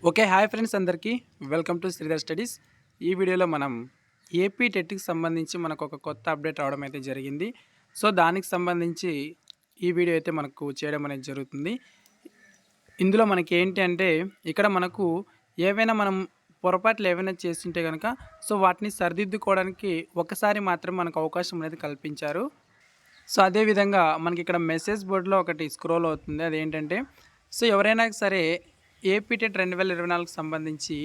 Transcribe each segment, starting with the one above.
Okay. Hi friends అందరికీ. Welcome to Sridhar studies. ఈ వీడియోలో మనం ఏపీ టెట్‌కి సంబంధించి మనకొక కొత్త అప్డేట్ రావడం అయితే జరిగింది. సో, దానికి సంబంధించి ఈ వీడియో అయితే మనకు చేయడం అనేది జరుగుతుంది. ఇందులో మనకేంటి అంటే ఇక్కడ మనకు ఏవైనా మనం పొరపాట్లు ఏవైనా చేసుంటే గనక సో, వాటిని సరిదిద్దుకోవడానికి ఒకసారి మాత్రమే మనకు అవకాశం అనేది కల్పించారు. సో, అదే విధంగా మనకిక్కడ మెసేజ్ బోర్డ్‌లో ఒకటి స్క్రోల్ అవుతుంది. అదేంటంటే సో, ఎవరైనా సరే ఏపీ టెట్ 2024కి సంబంధించి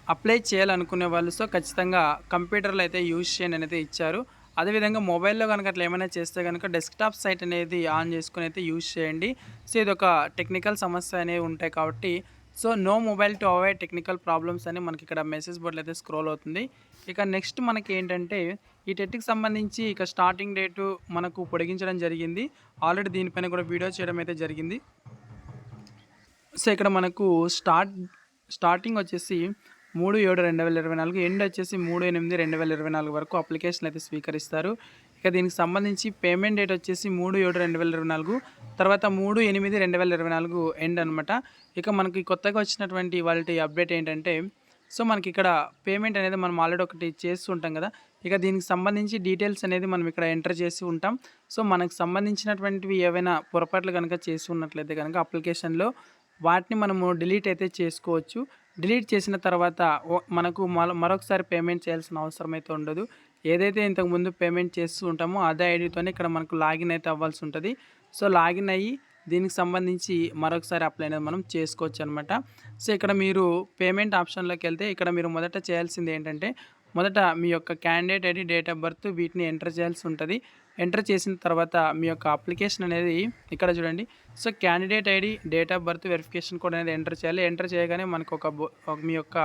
అప్లై చేయాలనుకునే వాళ్ళు సో, ఖచ్చితంగా కంప్యూటర్‌లో అయితే యూజ్ చేయండి అనేది ఇచ్చారు. అదేవిధంగా మొబైల్‌లో గనుక అట్లా ఏమైనా చేస్తే గనుక డెస్క్‌టాప్ సైట్ అనేది ఆన్ చేసుకొని అయితే యూజ్ చేయండి. సో, ఇదొక టెక్నికల్ సమస్య అనేవి ఉంటాయి కాబట్టి so, no mobile to avoid technical problems అని మనకిక్కడ మెసేజ్ బోర్డ్‌లో అయితే స్క్రోల్ అవుతుంది. ఇక నెక్స్ట్ మనకేంటంటే ఈ టెట్‌కి సంబంధించి ఇక స్టార్టింగ్ డేటు మనకు పొడిగించడం జరిగింది. ఆల్రెడీ దీనిపైన కూడా వీడియో చేయడం అయితే జరిగింది. సో, ఇక్కడ మనకు స్టార్టింగ్ వచ్చేసి 3/7/2024 ఎండ్ వచ్చేసి 3/8/2024 వరకు అప్లికేషన్లు అయితే స్వీకరిస్తారు. ఇక దీనికి సంబంధించి పేమెంట్ డేట్ వచ్చేసి 3/7/2024 తర్వాత 3/8/2024 ఎండ్ అనమాట. ఇక మనకి కొత్తగా వచ్చినటువంటి వాటి అప్డేట్ ఏంటంటే సో, మనకి ఇక్కడ పేమెంట్ అనేది మనం ఆల్రెడీ ఒకటి చేస్తూ ఉంటాం కదా! ఇక దీనికి సంబంధించి డీటెయిల్స్ అనేది మనం ఇక్కడ ఎంటర్ చేసి ఉంటాం. సో, మనకు సంబంధించినటువంటివి ఏవైనా పొరపాట్లు గనుక చేసి ఉన్నట్లయితే గనుక అప్లికేషన్‌లో వాటిని మనము డిలీట్ అయితే చేసుకోవచ్చు. డిలీట్ చేసిన తర్వాత మనకు మరొకసారి పేమెంట్ చేయాల్సిన అవసరం అయితే ఉండదు. ఏదైతే ఇంతకుముందు పేమెంట్ చేస్తూ ఉంటామో అదే ఐడీతోనే ఇక్కడ మనకు లాగిన్ అయితే అవ్వాల్సి ఉంటుంది. సో, లాగిన్ అయ్యి దీనికి సంబంధించి మరొకసారి అప్లై అనేది మనం చేసుకోవచ్చు అనమాట. సో, ఇక్కడ మీరు పేమెంట్ ఆప్షన్‌లోకి వెళ్తే ఇక్కడ మీరు మొదట చేయాల్సింది ఏంటంటే మొదట మీ యొక్క candidate ID, date of birth వీటిని ఎంటర్ చేయాల్సి ఉంటుంది. ఎంటర్ చేసిన తర్వాత మీ యొక్క అప్లికేషన్ అనేది ఇక్కడ చూడండి. So, candidate ID, date of birth, verification code అనేది ఎంటర్ చేయాలి. ఎంటర్ చేయగానే మనకు మీ యొక్క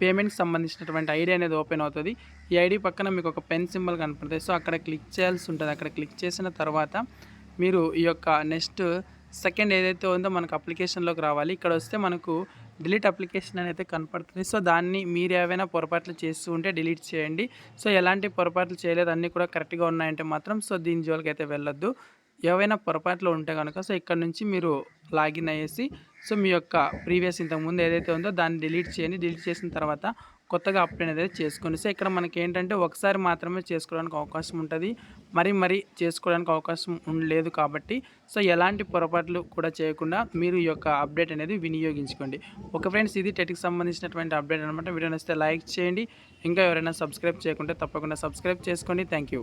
పేమెంట్‌కి సంబంధించినటువంటి ఐడీ అనేది ఓపెన్ అవుతుంది. ఈ ఐడీ పక్కన మీకు ఒక పెన్ సింబల్ కనపడుతుంది. సో, అక్కడ క్లిక్ చేయాల్సి ఉంటుంది. అక్కడ క్లిక్ చేసిన తర్వాత మీరు ఈ యొక్క నెక్స్ట్ సెకండ్ ఏదైతే ఉందో మనకు అప్లికేషన్‌లోకి రావాలి. ఇక్కడ వస్తే మనకు డిలీట్ అప్లికేషన్ అనేది కనపడుతుంది. సో, దాన్ని మీరు ఏవైనా పొరపాట్లు చేస్తూ ఉంటే డిలీట్ చేయండి. సో, ఎలాంటి పొరపాట్లు చేయలేదు, అన్నీ కూడా కరెక్ట్‌గా ఉన్నాయంటే మాత్రం సో, దీని జోలికైతే వెళ్ళొద్దు. ఏవైనా పొరపాట్లు ఉంటే గనుక సో, ఇక్కడ నుంచి మీరు లాగిన్ అయ్యేసి సో, మీ యొక్క ప్రీవియస్ ఇంతకుముందు ఏదైతే ఉందో దాన్ని డిలీట్ చేయండి. డిలీట్ చేసిన తర్వాత కొత్తగా అప్లై అనేది చేసుకోండి. సో, ఇక్కడ మనకేంటంటే ఒకసారి మాత్రమే చేసుకోవడానికి అవకాశం ఉంటుంది. మరీ చేసుకోవడానికి అవకాశం లేదు కాబట్టి సో, ఎలాంటి పొరపాట్లు కూడా చేయకుండా మీరు ఈ యొక్క అప్డేట్ అనేది వినియోగించుకోండి. ఓకే ఫ్రెండ్స్, ఇది టెట్‌కి సంబంధించినటువంటి అప్డేట్ అనమాట. వీడియో నచ్చితే లైక్ చేయండి. ఇంకా ఎవరైనా సబ్స్క్రైబ్ చేయకుంటే తప్పకుండా సబ్స్క్రైబ్ చేసుకోండి. Thank you.